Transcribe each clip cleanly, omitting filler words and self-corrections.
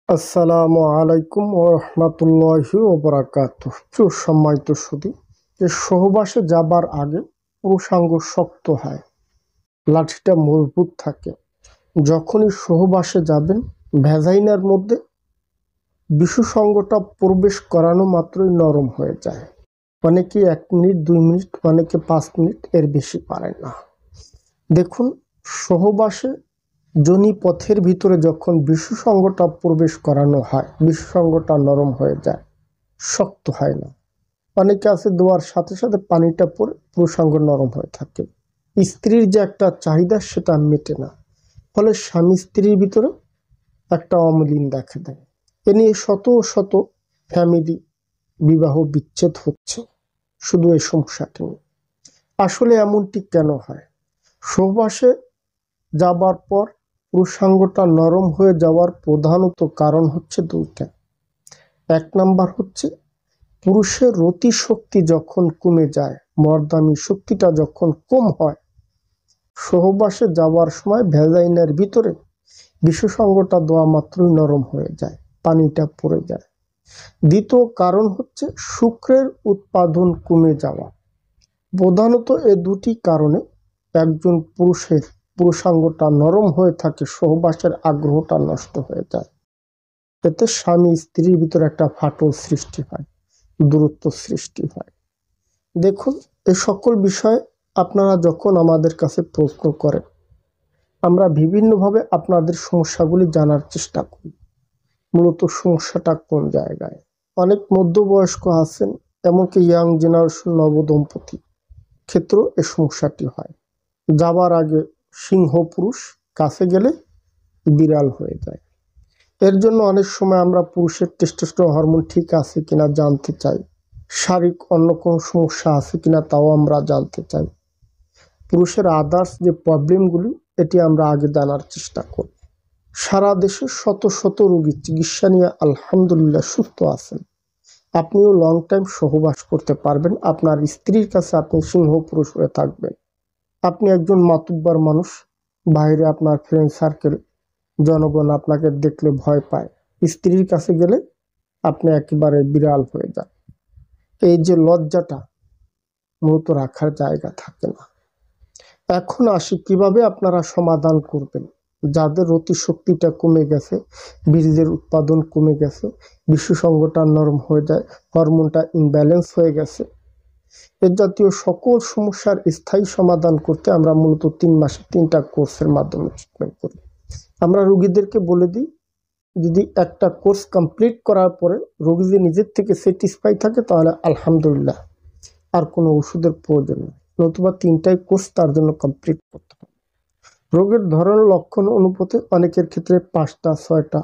আসসালামু আলাইকুম ওয়া রাহমাতুল্লাহি ওয়া বারাকাতুহু। প্রিয় সম্মানিত সুধী, যে সহবাসে যাবার আগে পুরুষাঙ্গ শক্ত হয়, লাঠিটা মজবুত থাকে। যখনই সহবাসে যাবেন, ভ্যাজাইনার মধ্যে বিশুসঙ্গটা প্রবেশ করানো মাত্রই নরম হয়ে যায়। অনেকে 1 মিনিট 2 মিনিট, অনেকে 5 মিনিট, এর বেশি পারে না। দেখুন, সহবাসে যোনি পথের ভিতরে যখন বিশুসঙ্গটা প্রবেশ করানো হয়, বিশুসঙ্গটা নরম হয়ে যায়, শক্ত হয় না। অনেকে আছে দেওয়ার সাথে সাথে পানিটা পরে পুরুষাঙ্গ নরম হয়ে থাকে। স্ত্রীর যে একটা চাহিদা সেটা মেটে না, ফলে স্বামী স্ত্রীর ভিতরে একটা অমিল দেখা দেয়। এ নিয়ে শত শত ফ্যামিলি বিবাহ বিচ্ছেদ হচ্ছে শুধু এই সমস্যাটা নিয়ে। আসলে এমনটি কেন হয়? সহবাসে যাবার পর পুরুষাঙ্গটা নরম হয়ে যাওয়ার প্রধানত কারণ হচ্ছে 2টা। 1 নাম্বার হচ্ছে পুরুষের রতি শক্তি যখন কমে যায়, মর্দানি শক্তিটা যখন কম হয়, সহবাসে যাওয়ার সময় ভ্যাজাইনার ভিতরে বিশুসঙ্গটা দেওয়া মাত্রই নরম হয়ে যায়, পানিটা পড়ে যায়। দ্বিতীয় কারণ হচ্ছে শুক্রের উৎপাদন কমে যাওয়া। প্রধানত এই 2টি কারণে একজন পুরুষের পুরুষাঙ্গটা নরম হয়ে থাকে, সহবাসের আগ্রহটা নষ্ট হয়ে যায়। এতে স্বামী স্ত্রীর ভিতরে একটা ফাটল সৃষ্টি হয়, দূরত্ব সৃষ্টি হয়। দেখুন, এই সকল বিষয়ে আপনারা যখন আমাদের কাছে প্রশ্ন করেন, আমরা বিভিন্নভাবে আপনাদের সমস্যাগুলি জানার চেষ্টা করি। মূলত সমস্যাটা কোন জায়গায়? অনেক মধ্যবয়স্ক আছেন, এমনকি ইয়াং জেনারেশন নবদম্পতি ক্ষেত্রেও এই সমস্যাটি হয়। যাবার আগে সিংহ পুরুষ, কাছে গেলে বিড়াল হয়ে যায়। এর জন্য অনেক সময় আমরা পুরুষের টেস্টোস্টেরন হরমোন ঠিক আছে কিনা জানতে চাই, শারীরিক অন্য কোনো সমস্যা আছে কিনা তাও আমরা জানতে চাই। পুরুষের আদার্স যে প্রবলেমগুলি, এটি আমরা আগে জানার চেষ্টা করি। সারা দেশে শত শত রোগী চিকিৎসা নিয়ে আলহামদুলিল্লাহ সুস্থ আছেন। আপনিও লং টাইম সহবাস করতে পারবেন, আপনার স্ত্রীর কাছে আপনি সিংহ পুরুষ হয়ে থাকবেন। আপনি একজন মাতুব্বর মানুষ, বাইরে আপনার ফ্রেন্ড সার্কেল, জনগণ আপনাকে দেখলে ভয় পায়, স্ত্রীর কাছে গেলে আপনি একেবারে বিড়াল হয়ে যান। এই যে লজ্জাটা মূলত রাখার জায়গা থাকে না। এখন আসি কিভাবে আপনারা সমাধান করবেন। যাদের রতি শক্তিটা কমে গেছে, বীর্যের উৎপাদন কমে গেছে, বিশুসঙ্গটা নরম হয়ে যায়, হরমোনটা ইমব্যালেন্স হয়ে গেছে, এ জাতীয় সকল সমস্যার স্থায়ী সমাধান করতে আমরা মূলত 3 মাসে 3টা কোর্সের মাধ্যমে ট্রিটমেন্ট করি। আমরা রোগীদেরকে বলে দিই, যদি একটা কোর্স কমপ্লিট করার পরে রোগী যদি নিজের থেকে স্যাটিসফাই থাকে, তাহলে আলহামদুলিল্লাহ আর কোনো ওষুধের প্রয়োজন নেই, নতুবা 3টাই কোর্স তার জন্য কমপ্লিট করতে হবে। রোগের ধরন, লক্ষণ অনুপাতে অনেকের ক্ষেত্রে 5টা 6টা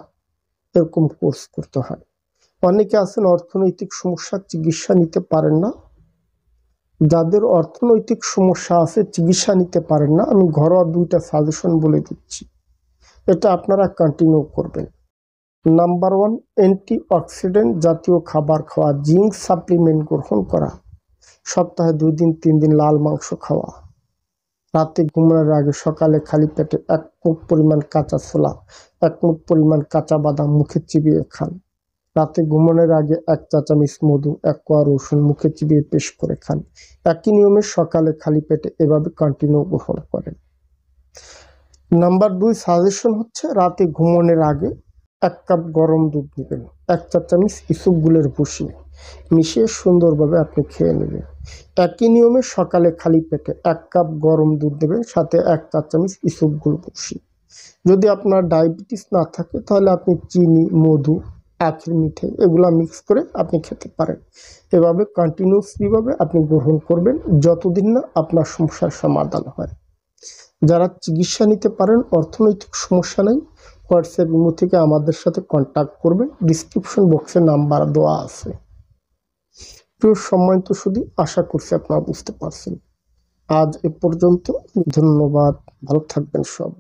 এরকম কোর্স করতে হয়। অনেকে আছেন অর্থনৈতিক সমস্যা, চিকিৎসা নিতে পারেন না। যাদের অর্থনৈতিক সমস্যা আছে, চিকিৎসা নিতে পারেন না, আমি ঘরোয়া 2টা সাজেশন বলে দিচ্ছি, এটা আপনারা কন্টিনিউ করবেন। নাম্বার 1, অ্যান্টি অক্সিডেন্ট জাতীয় খাবার খাওয়া, জিঙ্ক সাপ্লিমেন্ট গ্রহণ করা, সপ্তাহে 2 দিন 3 দিন লাল মাংস খাওয়া, রাতে ঘুমানোর আগে সকালে খালি পেটে 1 মুঠ পরিমাণ কাঁচা ছোলা, 1 মুঠ পরিমাণ কাঁচা বাদাম মুখে চিবিয়ে খান। রাতে ঘুমানোর আগে 1 চা চামচ মধু, 1 কোয়া রসুন মুখে চিবিয়ে পেশ করে খান। একই নিয়মে সকালে খালি পেটে এভাবে কন্টিনিউ গ্রহণ করেন। নাম্বার 2 সাজেশন হচ্ছে, রাতে ঘুমানোর আগে 1 কাপ গরম দুধ নেবেন, 1 চা চামচ ইসবগুলের ভুসি মিশিয়ে সুন্দরভাবে আপনি খেয়ে নেবেন। একই নিয়মে সকালে খালি পেটে 1 কাপ গরম দুধ দেবেন, সাথে 1 চা চামচ ইসবগুল ভুসি। যদি আপনার ডায়াবেটিস না থাকে, তাহলে আপনি চিনি, মধু, আখের মিঠাই এগুলা মিক্স করে আপনি খেতে পারেন। এভাবে কন্টিনিউসলিভাবে আপনি গ্রহণ করবেন যতদিন না আপনার সমস্যার সমাধান হয়। যারা চিকিৎসা নিতে পারেন, অর্থনৈতিক সমস্যা নেই, হোয়াটসঅ্যাপ ইমো থেকে আমাদের সাথে কন্ট্যাক্ট করবেন, ডিসক্রিপশন বক্সে নাম্বার দেওয়া আছে। প্রিয় সম্মানিত সুধী, আশা করছি আপনারা বুঝতে পারছেন। আজ এ পর্যন্ত, ধন্যবাদ, ভালো থাকবেন সব।